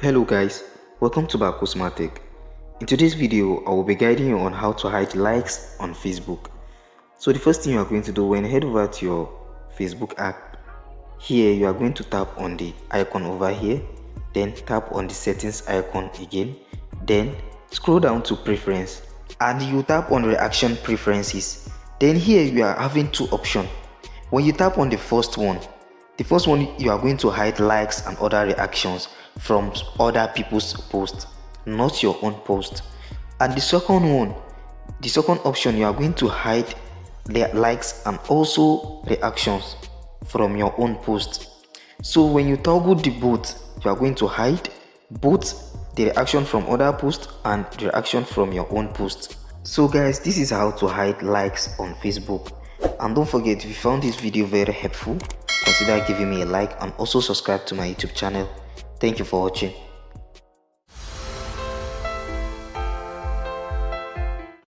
Hello guys, welcome to Bakusmatic. In today's video, I will be guiding you on how to hide likes on Facebook. So the first thing you are going to do when you head over to your Facebook app, here you are going to tap on the icon over here, then tap on the settings icon again, then scroll down to preference and you tap on reaction preferences. Then here you are having two options. When you tap on the first one you are going to hide likes and other reactions from other people's posts, not your own post. And the second option, you are going to hide their likes and also reactions from your own post. So when you toggle the both, you are going to hide both the reaction from other posts and the reaction from your own post. So guys, this is how to hide likes on Facebook. And don't forget, if you found this video very helpful, consider giving me a like and also subscribe to my YouTube channel. Thank you for watching.